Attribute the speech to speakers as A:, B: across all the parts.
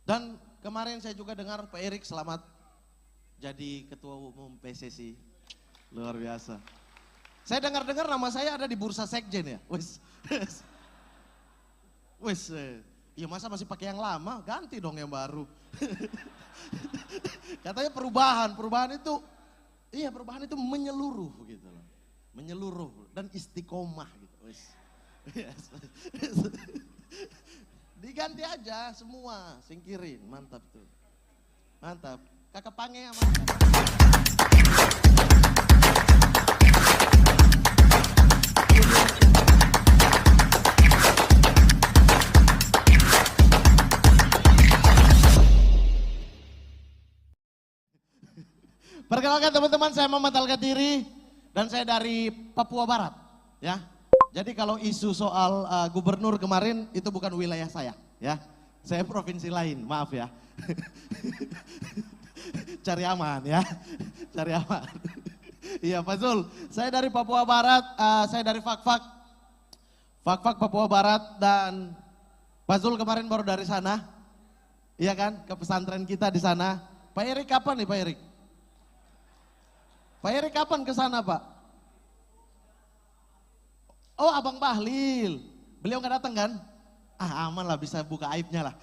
A: Dan kemarin saya juga dengar Pak Erik selamat jadi ketua umum PSSI. Luar biasa. Saya dengar-dengar nama saya ada di bursa sekjen ya. Wes, iya masa masih pakai yang lama, ganti dong yang baru. Katanya perubahan itu, iya perubahan itu menyeluruh gitu loh. Menyeluruh dan istiqomah gitu. Wes. Diganti aja semua, singkirin, mantap tuh. Mantap, kakak Pange ya mantap. Perkenalkan teman-teman, saya Muhammad Al-Qadiri dan saya dari Papua Barat, ya. Jadi kalau isu soal gubernur kemarin itu bukan wilayah saya, ya. Saya provinsi lain, maaf ya. Cari aman ya, cari aman. Iya Pak Zul, saya dari Papua Barat, saya dari Fakfak Papua Barat dan Pak Zul kemarin baru dari sana, iya kan, ke pesantren kita di sana. Pak Erik kapan nih Pak Erik? Pak Erik kapan ke sana Pak? Oh Abang Bahlil, beliau nggak datang kan? Ah aman lah, bisa buka aibnya lah.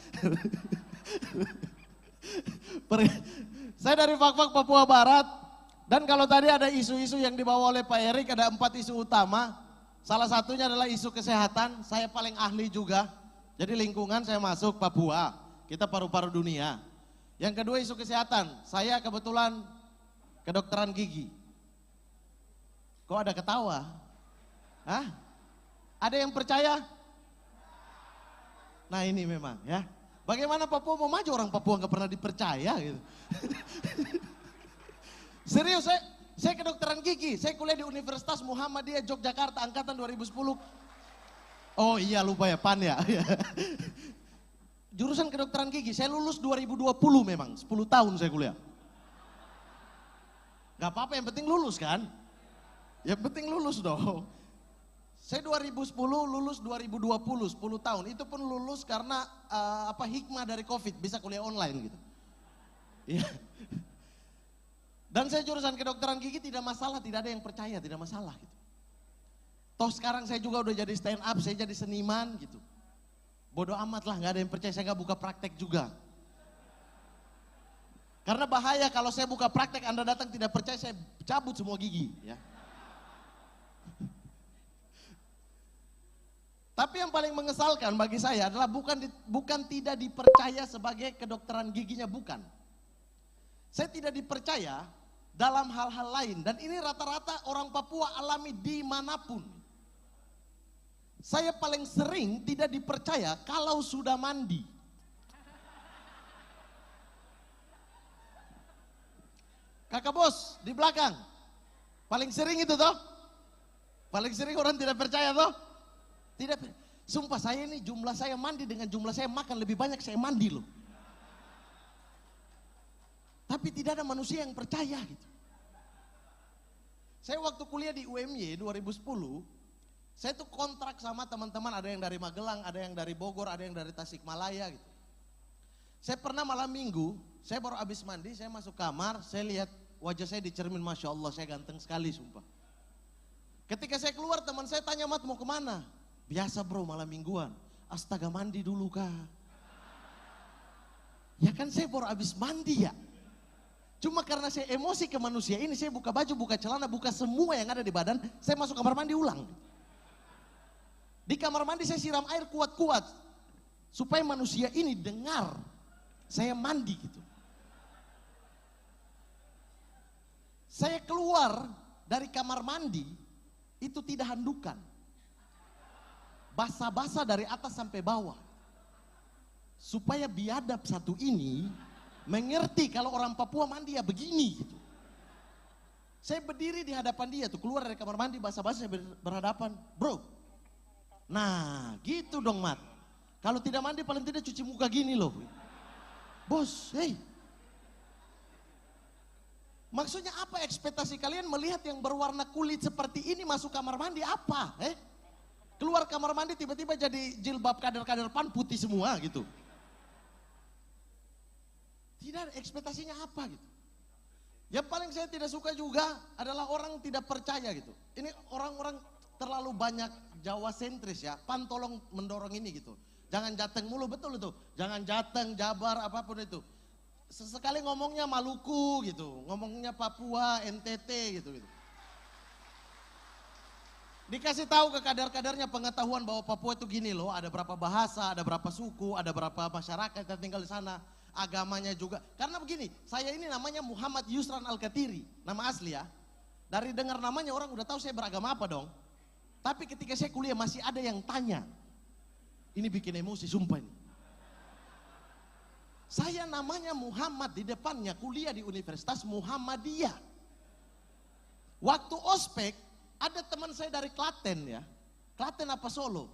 A: Saya dari Fakfak Papua Barat dan kalau tadi ada isu-isu yang dibawa oleh Pak Erik, ada 4 isu utama. Salah satunya adalah isu kesehatan, saya paling ahli juga. Jadi lingkungan saya masuk Papua, kita paru-paru dunia. Yang kedua isu kesehatan, saya kebetulan kedokteran gigi. Kok ada ketawa? Hah? Ada yang percaya? Nah ini memang ya. Bagaimana Papua mau maju, orang Papua nggak pernah dipercaya gitu. Serius, saya kedokteran gigi, saya kuliah di Universitas Muhammadiyah Yogyakarta angkatan 2010. Oh iya lupa ya, PAN ya. Jurusan kedokteran gigi, saya lulus 2020 memang, 10 tahun saya kuliah. Gak apa-apa, yang penting lulus kan? Yang penting lulus dong. Saya 2010 lulus 2020, 10 tahun. Itu pun lulus karena hikmah dari COVID, bisa kuliah online gitu. Iya. Dan saya jurusan kedokteran gigi tidak masalah, tidak ada yang percaya, tidak masalah gitu. Toh sekarang saya juga udah jadi stand up, saya jadi seniman gitu. Bodoh amat lah, gak ada yang percaya, saya gak buka praktek juga. Karena bahaya kalau saya buka praktek, Anda datang tidak percaya, saya cabut semua gigi. Ya. Tapi yang paling mengesalkan bagi saya adalah bukan tidak dipercaya sebagai kedokteran giginya, bukan. Saya tidak dipercaya dalam hal-hal lain dan ini rata-rata orang Papua alami dimanapun. Saya paling sering tidak dipercaya kalau sudah mandi. Kakak bos di belakang, paling sering itu toh, paling sering orang tidak percaya toh, tidak. Sumpah saya ini jumlah saya mandi dengan jumlah saya makan lebih banyak saya mandi loh. Tapi tidak ada manusia yang percaya gitu. Saya waktu kuliah di UMY 2010, saya tuh kontrak sama teman-teman, ada yang dari Magelang, ada yang dari Bogor, ada yang dari Tasikmalaya gitu. Saya pernah malam minggu, saya baru habis mandi, saya masuk kamar, saya lihat wajah saya di cermin, Masya Allah saya ganteng sekali sumpah. Ketika saya keluar teman saya tanya, Mat mau kemana? Biasa bro malam mingguan, astaga mandi dulu kah? Ya kan saya baru habis mandi ya. Cuma karena saya emosi ke manusia ini, saya buka baju, buka celana, buka semua yang ada di badan, saya masuk kamar mandi ulang. Di kamar mandi saya siram air kuat-kuat, supaya manusia ini dengar saya mandi gitu. Saya keluar dari kamar mandi, itu tidak handukan. Basah-basah dari atas sampai bawah. Supaya biadab satu ini mengerti kalau orang Papua mandi ya begini gitu. Saya berdiri di hadapan dia tuh, keluar dari kamar mandi basah-basah, saya berhadapan. Bro, nah gitu dong Mat. Kalau tidak mandi paling tidak cuci muka gini loh. Bos, hei. Maksudnya apa ekspektasi kalian melihat yang berwarna kulit seperti ini masuk kamar mandi apa? Keluar kamar mandi tiba-tiba jadi jilbab kader-kader PAN putih semua gitu. ada ekspektasinya apa gitu. Yang paling saya tidak suka juga adalah orang tidak percaya gitu. Ini orang-orang terlalu banyak Jawa sentris ya. PAN tolong mendorong ini gitu. Jangan Jateng mulu, betul itu. Jangan Jateng, Jabar, apapun itu. Sesekali ngomongnya Maluku gitu. Ngomongnya Papua, NTT gitu. Dikasih tahu ke kader-kadernya pengetahuan bahwa Papua itu gini loh. Ada berapa bahasa, ada berapa suku, ada berapa masyarakat yang tinggal di sana. Agamanya juga. Karena begini, saya ini namanya Muhammad Yusran Al-Katiri, nama asli ya. Dari dengar namanya orang udah tahu saya beragama apa dong. Tapi ketika saya kuliah masih ada yang tanya. Ini bikin emosi, sumpah ini. Saya namanya Muhammad, di depannya kuliah di Universitas Muhammadiyah. Waktu ospek, ada teman saya dari Klaten ya. Klaten apa Solo?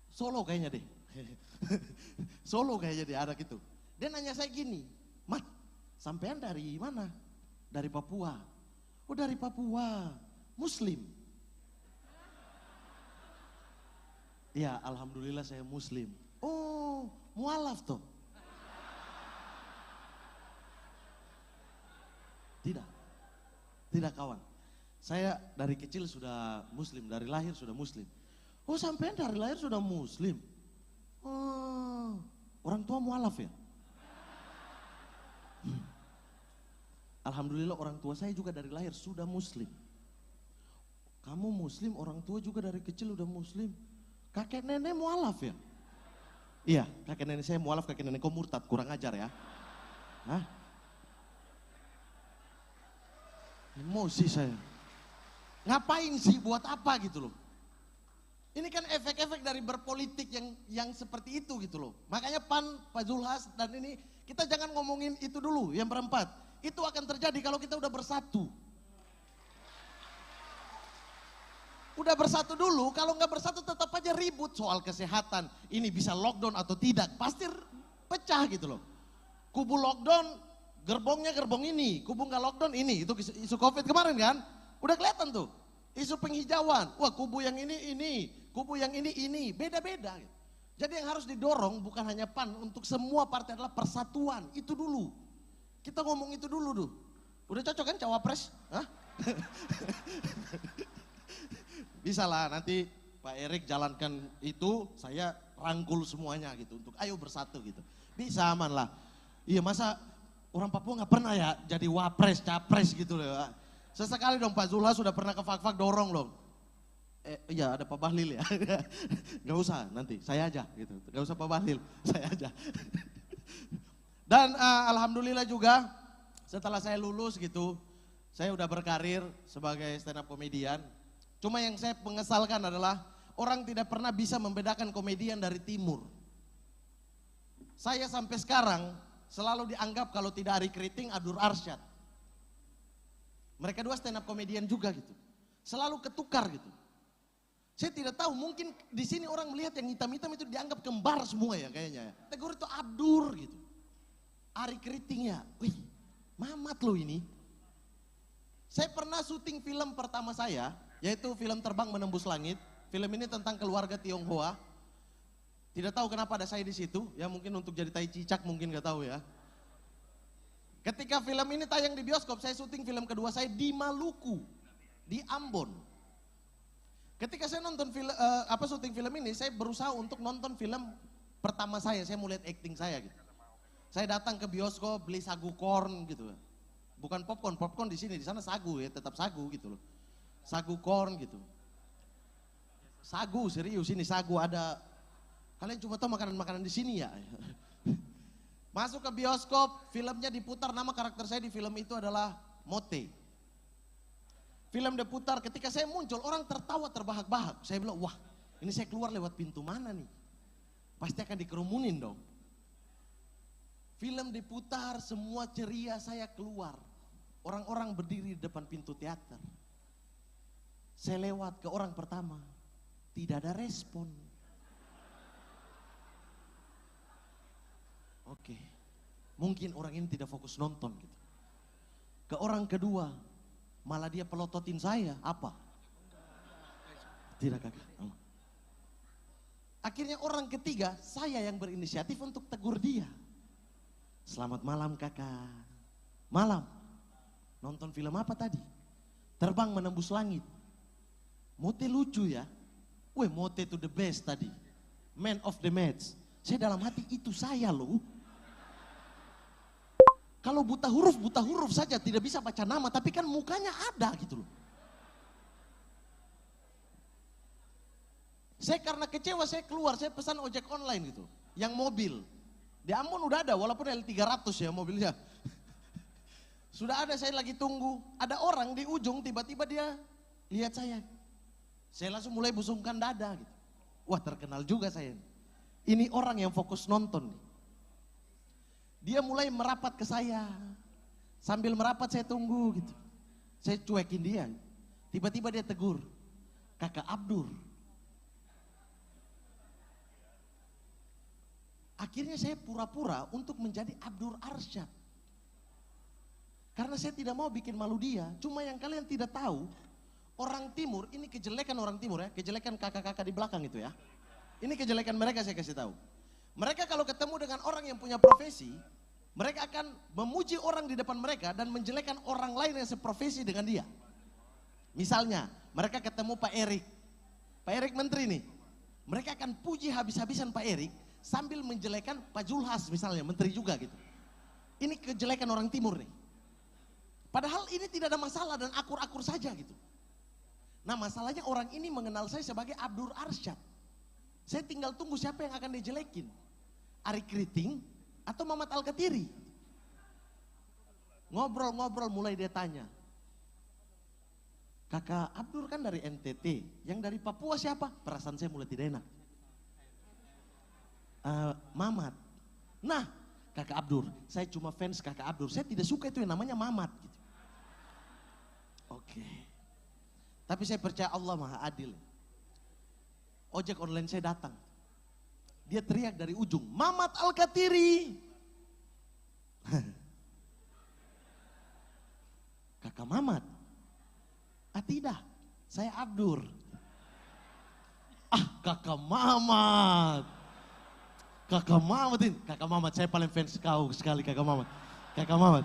A: Solo kayaknya deh. Solo kayaknya dia ada gitu. Dia nanya saya gini, Mat, sampean dari mana? Dari Papua. Oh dari Papua, Muslim. Iya, alhamdulillah saya Muslim. Oh, mualaf toh? Tidak, tidak kawan. Saya dari kecil sudah Muslim, dari lahir sudah Muslim. Oh sampean dari lahir sudah Muslim? Oh, orang tua mualaf ya? Alhamdulillah orang tua saya juga dari lahir sudah Muslim. Kamu Muslim, orang tua juga dari kecil udah Muslim. Kakek nenek mualaf ya? Iya, kakek nenek saya mualaf, kakek nenek kau murtad, kurang ajar ya. Hah? Emosi saya. Ngapain sih, buat apa gitu loh? Ini kan efek-efek dari berpolitik yang seperti itu gitu loh. Makanya PAN, Pak Zulhas dan ini kita jangan ngomongin itu dulu yang berempat. Itu akan terjadi kalau kita udah bersatu. Udah bersatu dulu, kalau nggak bersatu tetap aja ribut soal kesehatan. Ini bisa lockdown atau tidak, pasti pecah gitu loh. Kubu lockdown, gerbongnya gerbong ini. Kubu nggak lockdown ini, itu isu COVID kemarin kan. Udah kelihatan tuh. Isu penghijauan, wah kubu yang ini, kubu yang ini, beda-beda. Jadi yang harus didorong bukan hanya PAN, untuk semua partai adalah persatuan, itu dulu. Kita ngomong itu dulu tuh. Udah cocok kan cawapres? Hah? Bisa lah nanti Pak Erik jalankan itu, saya rangkul semuanya gitu, untuk ayo bersatu gitu. Bisa aman lah. Iya masa orang Papua nggak pernah ya jadi wapres, capres gitu loh ya. Sesekali dong Pak Zulhas sudah pernah ke Fak-Fak dorong loh. Iya ada Pak Bahlil ya. Gak usah nanti, saya aja gitu. Gak usah Pak Bahlil, saya aja. Dan alhamdulillah juga setelah saya lulus gitu, saya udah berkarir sebagai stand up komedian. Cuma yang saya mengesalkan adalah orang tidak pernah bisa membedakan komedian dari timur. Saya sampai sekarang selalu dianggap kalau tidak Ari Kriting, Adur Arsyad. Mereka dua stand up komedian juga gitu. Selalu ketukar gitu. Saya tidak tahu, mungkin di sini orang melihat yang hitam-hitam itu dianggap kembar semua ya kayaknya. Tegur itu Abdur gitu. Ari Kriting ya, wih mamat lo ini. Saya pernah syuting film pertama saya, yaitu film Terbang Menembus Langit. Film ini tentang keluarga Tionghoa. Tidak tahu kenapa ada saya di situ, ya mungkin untuk jadi tai cicak mungkin gak tahu ya. Ketika film ini tayang di bioskop, saya syuting film kedua saya di Maluku, di Ambon. Ketika saya nonton syuting film ini, saya berusaha untuk nonton film pertama saya mau lihat acting saya gitu. Saya datang ke bioskop beli sagu corn gitu. Bukan popcorn di sini, di sana sagu ya, tetap sagu gitu loh. Sagu corn gitu. Sagu serius ini sagu ada. Kalian cuma tahu makanan-makanan di sini ya. Masuk ke bioskop, filmnya diputar, nama karakter saya di film itu adalah Mote. Film diputar, ketika saya muncul, orang tertawa terbahak-bahak. Saya bilang, wah ini saya keluar lewat pintu mana nih? Pasti akan dikerumunin dong. Film diputar, semua ceria, saya keluar. Orang-orang berdiri di depan pintu teater. Saya lewat ke orang pertama, tidak ada respon. Oke, mungkin orang ini tidak fokus nonton gitu. Ke orang kedua, malah dia pelototin saya, apa? Tidak kakak. Akhirnya orang ketiga, saya yang berinisiatif untuk tegur dia. Selamat malam kakak. Malam. Nonton film apa tadi? Terbang menembus langit. Mote lucu ya. Weh, Mote itu the best tadi. Man of the match. Saya dalam hati itu saya loh. Kalau buta huruf saja tidak bisa baca nama, tapi kan mukanya ada gitu loh. Saya karena kecewa saya keluar, saya pesan ojek online gitu. Yang mobil. Di Ambon udah ada walaupun L300 ya mobilnya. Sudah ada, saya lagi tunggu. Ada orang di ujung tiba-tiba dia lihat saya. Saya langsung mulai busungkan dada gitu. Wah, terkenal juga saya. Ini orang yang fokus nonton nih. Dia mulai merapat ke saya. Sambil merapat saya tunggu gitu. Saya cuekin dia. Tiba-tiba dia tegur. Kakak Abdur. Akhirnya saya pura-pura untuk menjadi Abdur Arsyad. Karena saya tidak mau bikin malu dia. Cuma yang kalian tidak tahu, orang timur, ini kejelekan orang timur ya. Kejelekan kakak-kakak di belakang itu ya. Ini kejelekan mereka saya kasih tahu. Mereka kalau ketemu dengan orang yang punya profesi, mereka akan memuji orang di depan mereka dan menjelekan orang lain yang seprofesi dengan dia. Misalnya, mereka ketemu Pak Erik. Pak Erik menteri nih. Mereka akan puji habis-habisan Pak Erik sambil menjelekan Pak Julhas misalnya, menteri juga gitu. Ini kejelekan orang timur nih. Padahal ini tidak ada masalah dan akur-akur saja gitu. Nah, masalahnya orang ini mengenal saya sebagai Abdur Arsyad. Saya tinggal tunggu siapa yang akan dijelekin. Ari Kriting atau Mamat Al-Katiri. Ngobrol-ngobrol mulai dia tanya. Kakak Abdur kan dari NTT, yang dari Papua siapa? Perasaan saya mulai tidak enak. Mamat. Nah, kakak Abdur, saya cuma fans kakak Abdur. Saya tidak suka itu yang namanya Mamat. Gitu. Oke. Tapi saya percaya Allah Maha Adil. Ojek online saya datang. Dia teriak dari ujung, Mamat Al-Katiri. Kakak Mamat. Tidak, saya Abdur. Kakak Mamat. Kakak Mamat ini, kakak Mamat, saya paling fans kau sekali kakak Mamat. Kakak Mamat.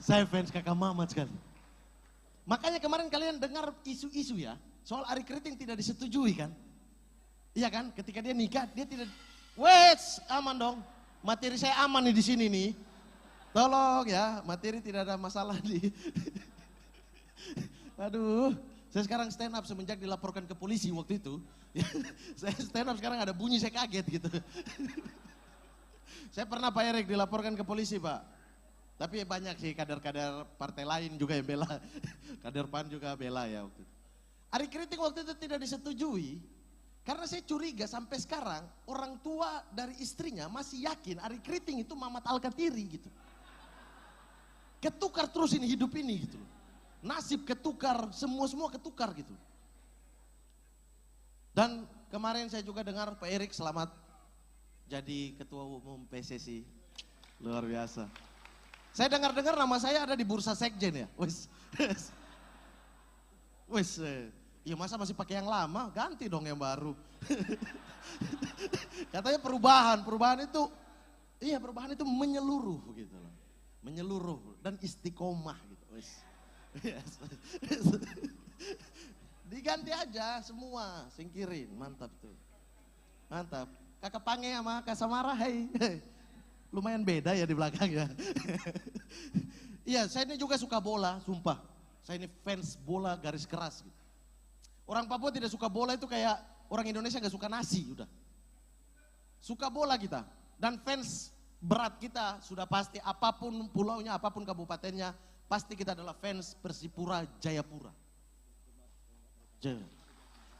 A: Saya fans kakak Mamat sekali. Makanya kemarin kalian dengar isu-isu ya, soal Ari Kriting tidak disetujui kan? Iya kan? Ketika dia nikah, dia tidak, wes aman dong, materi saya aman nih di sini nih. Tolong ya, materi tidak ada masalah nih. Aduh, saya sekarang stand up semenjak dilaporkan ke polisi waktu itu. Saya stand up sekarang ada bunyi, saya kaget gitu. Saya pernah Pak Erik dilaporkan ke polisi Pak. Tapi banyak sih kader-kader partai lain juga yang bela. Kader PAN juga bela ya waktu itu. Ari Kriting waktu itu tidak disetujui. Karena saya curiga sampai sekarang orang tua dari istrinya masih yakin Ari Kriting itu Mamat Al-Katiri gitu. Ketukar terus ini hidup ini gitu. Nasib ketukar, semua ketukar gitu. Dan kemarin saya juga dengar Pak Erik selamat jadi ketua umum PSSI. Luar biasa. Saya dengar-dengar nama saya ada di bursa sekjen ya. Iya masa masih pakai yang lama, ganti dong yang baru. Katanya perubahan itu, iya perubahan itu menyeluruh gitu loh. Menyeluruh dan istiqomah gitu. Diganti aja semua, singkirin, mantap tuh. Mantap. Kakak Pange sama Kak Samara, hei. Lumayan beda ya di belakang ya. Iya, saya ini juga suka bola, sumpah. Saya ini fans bola garis keras gitu. Orang Papua tidak suka bola itu kayak orang Indonesia gak suka nasi, udah. Suka bola kita. Dan fans berat kita sudah pasti apapun pulaunya, apapun kabupatennya, pasti kita adalah fans Persipura Jayapura.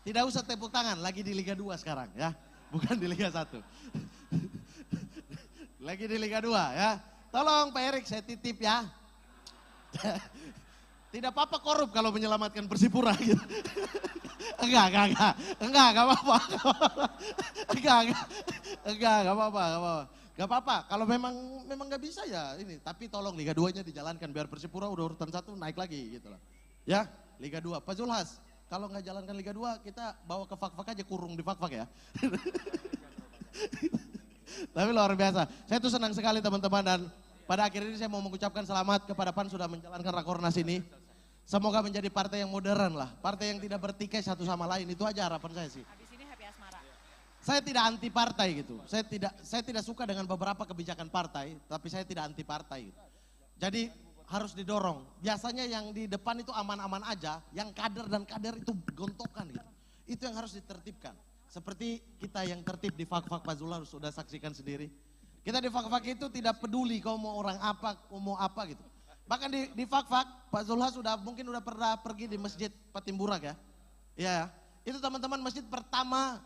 A: Tidak usah tepuk tangan, lagi di Liga 2 sekarang ya. Bukan di Liga 1. Lagi di Liga 2 ya. Tolong Pak Erik saya titip ya. Tidak apa-apa korup kalau menyelamatkan Persipura gitu. Enggak apa-apa. Enggak apa-apa. Gak apa-apa, kalau memang gak bisa ya ini. Tapi tolong Liga 2-nya dijalankan biar Persipura udah urutan 1 naik lagi gitu lah. Ya, Liga 2. Pak Julhas, kalau nggak jalankan Liga 2 kita bawa ke Fak-Fak aja, kurung di Fak-Fak ya. Tapi luar biasa. Saya tuh senang sekali teman-teman dan pada akhir ini saya mau mengucapkan selamat kepada PAN sudah menjalankan Rakornas ini. Semoga menjadi partai yang modern lah. Partai yang tidak bertikai satu sama lain. Itu aja harapan saya sih.
B: Habis ini happy asmara.
A: Saya tidak anti partai gitu. Saya tidak suka dengan beberapa kebijakan partai. Tapi saya tidak anti partai gitu. Jadi harus didorong. Biasanya yang di depan itu aman-aman aja. Yang kader dan kader itu gontokan gitu. Itu yang harus ditertibkan. Seperti kita yang tertib di Fak-Fak Pak Zulhas sudah saksikan sendiri. Kita di Fak-Fak itu tidak peduli kau mau orang apa, mau apa gitu. Bahkan di Fak-Fak, Pak Zulhas mungkin udah pernah pergi di Masjid Patimburak ya. Ya, itu teman-teman masjid pertama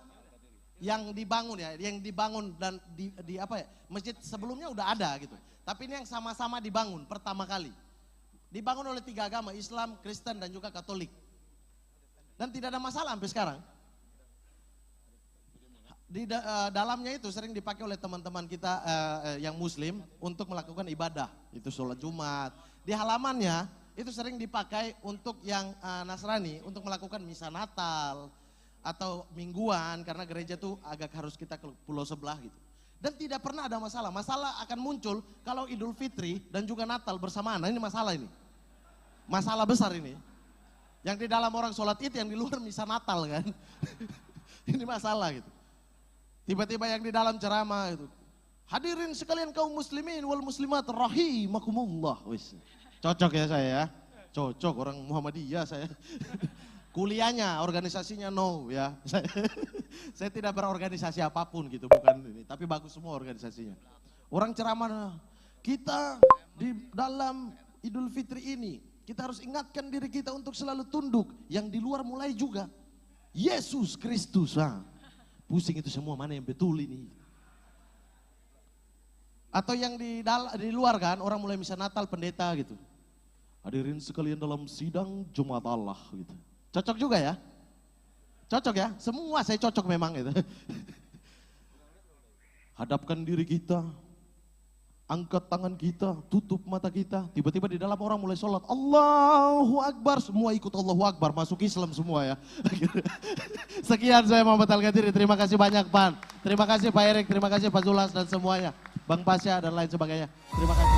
A: yang dibangun ya, yang dibangun dan di apa ya, masjid sebelumnya udah ada gitu. Tapi ini yang sama-sama dibangun pertama kali. Dibangun oleh 3 agama, Islam, Kristen dan juga Katolik. Dan tidak ada masalah sampai sekarang. Di dalamnya itu sering dipakai oleh teman-teman kita yang muslim untuk melakukan ibadah, itu sholat Jumat. Di halamannya itu sering dipakai untuk yang Nasrani untuk melakukan misa Natal atau mingguan karena gereja tuh agak harus kita ke pulau sebelah gitu. Dan tidak pernah ada masalah. Masalah akan muncul kalau Idul Fitri dan juga Natal bersamaan. Nah ini masalah ini. Masalah besar ini. Yang di dalam orang sholat Id, yang di luar misa Natal kan. Ini masalah gitu. Tiba-tiba yang di dalam ceramah itu, hadirin sekalian kaum muslimin wal muslimat rahimakumullah. Wis. Cocok ya saya ya. Cocok orang Muhammadiyah saya. Kuliahnya, organisasinya no ya. Saya tidak berorganisasi apapun gitu, bukan ini. Tapi bagus semua organisasinya. Orang ceramah, kita di dalam Idul Fitri ini, kita harus ingatkan diri kita untuk selalu tunduk. Yang di luar mulai juga. Yesus Kristus. Pusing itu semua, mana yang betul ini. Atau yang di luar kan, orang mulai misa Natal pendeta gitu. Hadirin sekalian dalam sidang Jumat Allah gitu. Cocok juga ya? Cocok ya? Semua saya cocok memang gitu. Hadapkan diri kita, angkat tangan kita, tutup mata kita. Tiba-tiba di dalam orang mulai sholat. Allahu Akbar, semua ikut Allahu Akbar, masuk Islam semua ya. Sekian saya Muhammad Al-Ghaziri, terima kasih banyak PAN. Terima kasih Pak Erik, terima kasih Pak Zulhas dan semuanya. Bang Pasya dan lain sebagainya. Terima kasih.